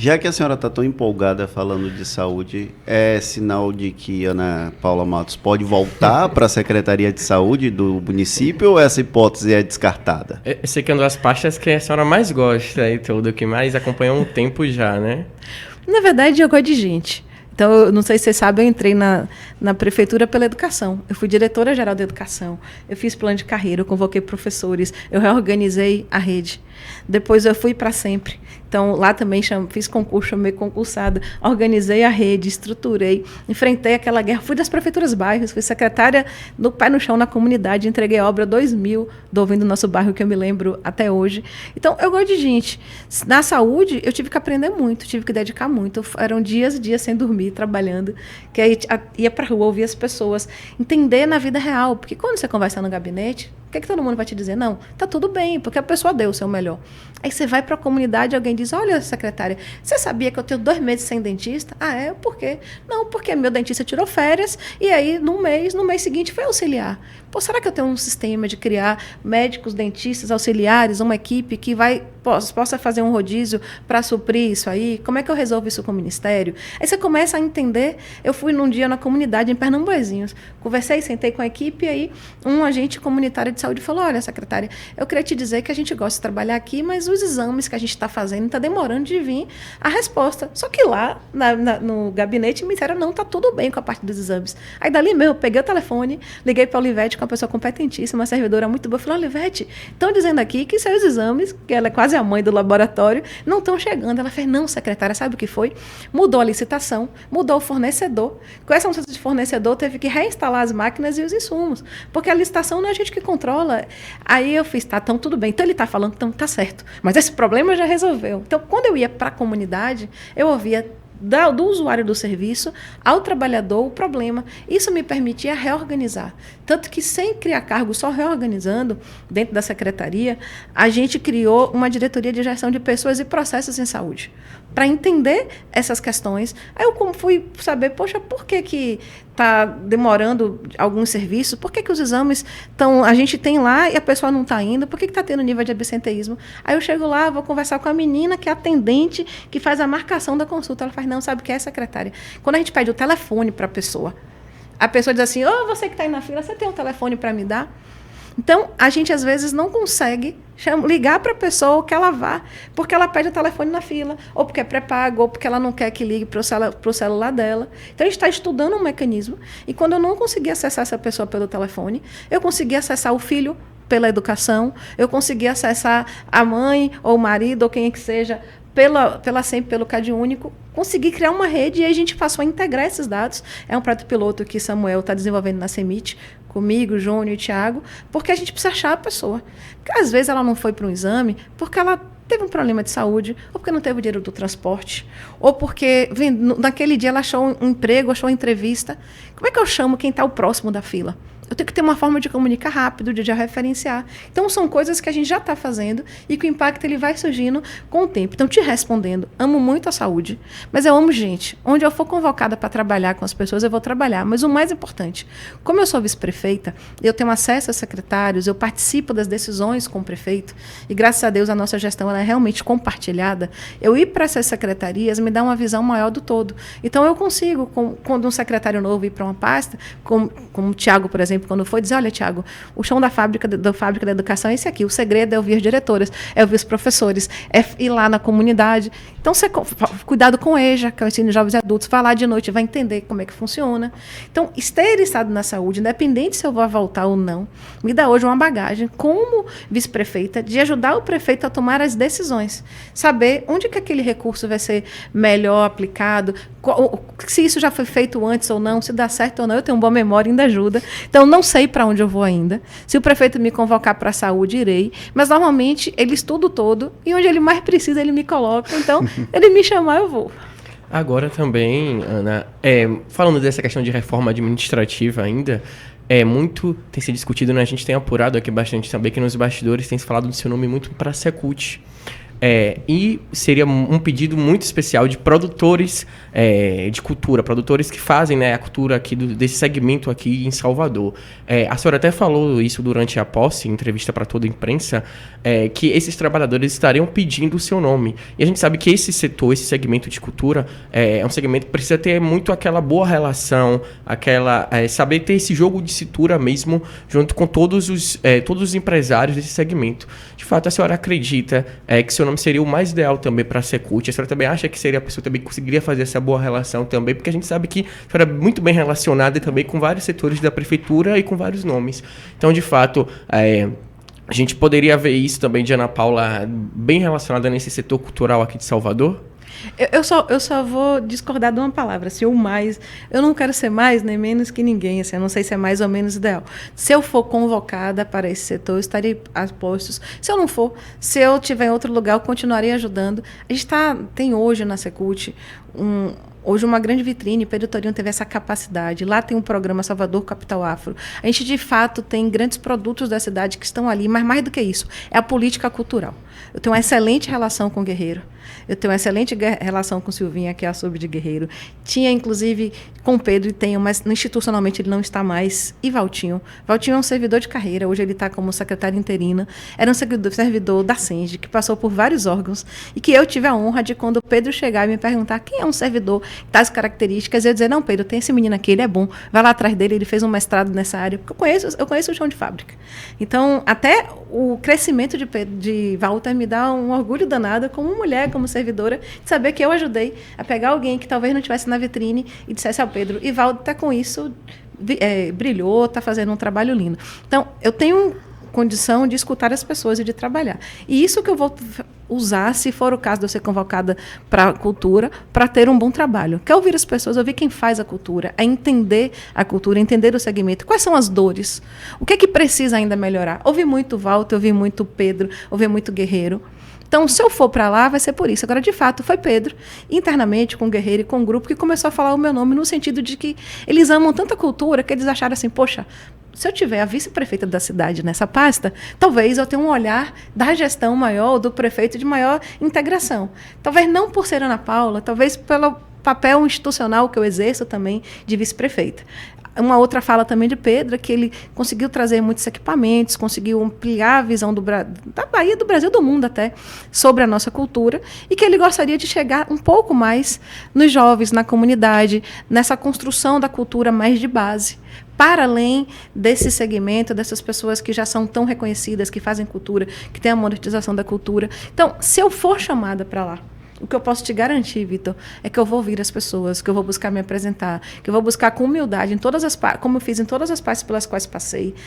Já que a senhora está tão empolgada falando de saúde, é sinal de que Ana Paula Matos pode voltar para a Secretaria de Saúde do município ou essa hipótese é descartada? Eu sei que é uma das pastas que a senhora mais gosta e tudo, que mais acompanha há um tempo já, né? Na verdade, eu gosto de gente. Então, eu não sei se vocês sabem, eu entrei na prefeitura pela educação. Eu fui diretora-geral da educação. Eu fiz plano de carreira, eu convoquei professores, eu reorganizei a rede. Depois eu fui para sempre. Então, lá também fiz concurso, chamei concursada, organizei a rede, estruturei, enfrentei aquela guerra. Fui das prefeituras bairros, fui secretária do Pé no Chão na comunidade, entreguei a obra 2000 do Ouvindo Nosso Bairro, que eu me lembro até hoje. Então, eu gosto de gente. Na saúde, eu tive que aprender muito, tive que dedicar muito. Eram dias e dias sem dormir, trabalhando, que aí ia para a rua, ouvir as pessoas, entender na vida real. Porque quando você conversa no gabinete, o que todo mundo vai te dizer? Não, tá tudo bem, porque a pessoa deu o seu melhor. Aí você vai para a comunidade e alguém diz, olha, secretária, você sabia que eu tenho 2 meses sem dentista? Ah, é? Por quê? Não, porque meu dentista tirou férias e aí no mês seguinte foi auxiliar. Pô, será que eu tenho um sistema de criar médicos, dentistas, auxiliares, uma equipe que possa fazer um rodízio para suprir isso aí? Como é que eu resolvo isso com o Ministério? Aí você começa a entender. Eu fui num dia na comunidade em Pernambuezinhos, conversei, sentei com a equipe e aí um agente comunitário de saúde falou, olha, secretária, eu queria te dizer que a gente gosta de trabalhar aqui, mas os exames que a gente está fazendo está demorando de vir a resposta. Só que lá no gabinete me disseram, não, está tudo bem com a parte dos exames. Aí dali mesmo, eu peguei o telefone, liguei para a Olivete, com uma pessoa competentíssima, uma servidora muito boa. Eu falei, Olivete, estão dizendo aqui que seus exames, que ela é quase a mãe do laboratório, não estão chegando. Ela fez, não, secretária, sabe o que foi? Mudou a licitação, mudou o fornecedor. Com essa mudança de fornecedor, teve que reinstalar as máquinas e os insumos, porque a licitação não é a gente que controla. Aí eu fiz, tá, então tudo bem. Então ele está falando, então tá certo. Mas esse problema já resolveu. Então, quando eu ia para a comunidade, eu ouvia do usuário do serviço ao trabalhador o problema. Isso me permitia reorganizar. Tanto que, sem criar cargo, só reorganizando, dentro da secretaria, a gente criou uma diretoria de gestão de pessoas e processos em saúde, para entender essas questões. Aí eu fui saber, poxa, por que está demorando alguns serviços? Por que os exames estão... A gente tem lá e a pessoa não está indo? Por que está tendo nível de absenteísmo? Aí eu chego lá, vou conversar com a menina, que é atendente, que faz a marcação da consulta. Ela faz, não, sabe o que é, secretária? Quando a gente pede o telefone para a pessoa diz assim, ô, você que está aí na fila, você tem um telefone para me dar? Então, a gente, às vezes, não consegue ligar para a pessoa que ela vá, porque ela pede o telefone na fila, ou porque é pré-pago, ou porque ela não quer que ligue para o celular dela. Então, a gente está estudando um mecanismo, e quando eu não consegui acessar essa pessoa pelo telefone, eu consegui acessar o filho pela educação, eu consegui acessar a mãe, ou o marido, ou quem é que seja, pela SEMP, pelo CAD único, consegui criar uma rede e aí a gente passou a integrar esses dados. É um projeto piloto que Samuel está desenvolvendo na CEMIT, comigo, Júnior e Thiago, porque a gente precisa achar a pessoa. Porque às vezes ela não foi para um exame porque ela teve um problema de saúde, ou porque não teve o dinheiro do transporte, ou porque naquele dia ela achou um emprego, achou uma entrevista. Como é que eu chamo quem está o próximo da fila? Eu tenho que ter uma forma de comunicar rápido, de referenciar. Então, são coisas que a gente já está fazendo e que o impacto ele vai surgindo com o tempo. Então, te respondendo, amo muito a saúde, mas eu amo gente. Onde eu for convocada para trabalhar com as pessoas, eu vou trabalhar. Mas o mais importante, como eu sou vice-prefeita, eu tenho acesso a secretários, eu participo das decisões com o prefeito, e graças a Deus a nossa gestão ela é realmente compartilhada, eu ir para essas secretarias me dá uma visão maior do todo. Então, eu consigo, quando um secretário novo ir para uma pasta, como o Thiago, por exemplo, quando foi dizer, olha, Thiago, o chão da fábrica da educação é esse aqui, o segredo é ouvir as diretoras, é ouvir os professores, é ir lá na comunidade. Então, cuidado com o EJA, que é o ensino de jovens e adultos, vai lá de noite, vai entender como é que funciona. Então, ter estado na saúde, independente se eu vou voltar ou não, me dá hoje uma bagagem, como vice-prefeita, de ajudar o prefeito a tomar as decisões, saber onde que aquele recurso vai ser melhor aplicado, se isso já foi feito antes ou não, se dá certo ou não. Eu tenho uma boa memória, ainda ajuda. Então, não sei para onde eu vou ainda. Se o prefeito me convocar para a saúde, irei. Mas, normalmente, ele estuda o todo e onde ele mais precisa, ele me coloca. Então, ele me chamar, eu vou. Agora também, Ana, falando dessa questão de reforma administrativa ainda, muito tem se discutido, né? A gente tem apurado aqui bastante também que nos bastidores tem se falado do seu nome muito para a Secult. E seria um pedido muito especial de produtores de cultura, produtores que fazem, né, a cultura aqui desse segmento aqui em Salvador. A senhora até falou isso durante a posse, em entrevista para toda a imprensa, que esses trabalhadores estariam pedindo o seu nome. E a gente sabe que esse setor, esse segmento de cultura, é um segmento que precisa ter muito aquela boa relação, saber ter esse jogo de cintura mesmo, junto com todos os empresários desse segmento. De fato, a senhora acredita que seu nome seria o mais ideal também para a Secult? A senhora também acha que seria a pessoa que também conseguiria fazer essa boa relação também? Porque a gente sabe que a senhora é muito bem relacionada também com vários setores da prefeitura e com vários nomes. Então, de fato, a gente poderia ver isso também de Ana Paula bem relacionada nesse setor cultural aqui de Salvador? Eu só vou discordar de uma palavra, assim, o mais. Eu não quero ser mais nem menos que ninguém, assim, eu não sei se é mais ou menos ideal. Se eu for convocada para esse setor, eu estarei a postos. Se eu não for, se eu estiver em outro lugar, eu continuarei ajudando. A gente tem hoje na Secult hoje uma grande vitrine. Pedro Torinho teve essa capacidade. Lá tem um programa Salvador Capital Afro. A gente, de fato, tem grandes produtos da cidade que estão ali, mas mais do que isso, é a política cultural. Eu tenho uma excelente relação com o Guerreiro. Eu tenho uma excelente relação com Silvinha, que é a sub de Guerreiro. Tinha, inclusive, com o Pedro, e tenho, mas institucionalmente ele não está mais. E Valtinho. Valtinho é um servidor de carreira. Hoje ele está como secretário interino. Era um servidor da Senge, que passou por vários órgãos. E que eu tive a honra de, quando o Pedro chegar e me perguntar quem é um servidor, tais características, eu dizer, não, Pedro, tem esse menino aqui, ele é bom. Vai lá atrás dele, ele fez um mestrado nessa área. Porque eu conheço o chão de fábrica. Então, até o crescimento de Walter me dá um orgulho danado como mulher, como servidora, de saber que eu ajudei a pegar alguém que talvez não estivesse na vitrine e dissesse ao Pedro, e Walter está com isso, brilhou, está fazendo um trabalho lindo. Então, eu tenho condição de escutar as pessoas e de trabalhar. E isso que eu vou usar, se for o caso de eu ser convocada para a cultura, para ter um bom trabalho. Quer ouvir as pessoas, ouvir quem faz a cultura, é entender a cultura, entender o segmento, quais são as dores, o que é que precisa ainda melhorar. Ouvi muito Walter, ouvi muito Pedro, ouvi muito Guerreiro. Então, se eu for para lá, vai ser por isso. Agora, de fato, foi Pedro, internamente, com o Guerreiro e com o grupo, que começou a falar o meu nome no sentido de que eles amam tanta cultura que eles acharam assim, poxa, se eu tiver a vice-prefeita da cidade nessa pasta, talvez eu tenha um olhar da gestão maior, do prefeito, de maior integração. Talvez não por ser Ana Paula, talvez pelo papel institucional que eu exerço também de vice-prefeita. Uma outra fala também de Pedro, que ele conseguiu trazer muitos equipamentos, conseguiu ampliar a visão da Bahia, do Brasil, do mundo até, sobre a nossa cultura, e que ele gostaria de chegar um pouco mais nos jovens, na comunidade, nessa construção da cultura mais de base, para além desse segmento, dessas pessoas que já são tão reconhecidas, que fazem cultura, que têm a monetização da cultura. Então, se eu for chamada para lá, o que eu posso te garantir, Vitor, é que eu vou ouvir as pessoas, que eu vou buscar me apresentar, que eu vou buscar com humildade, como eu fiz em todas as partes pelas quais passei,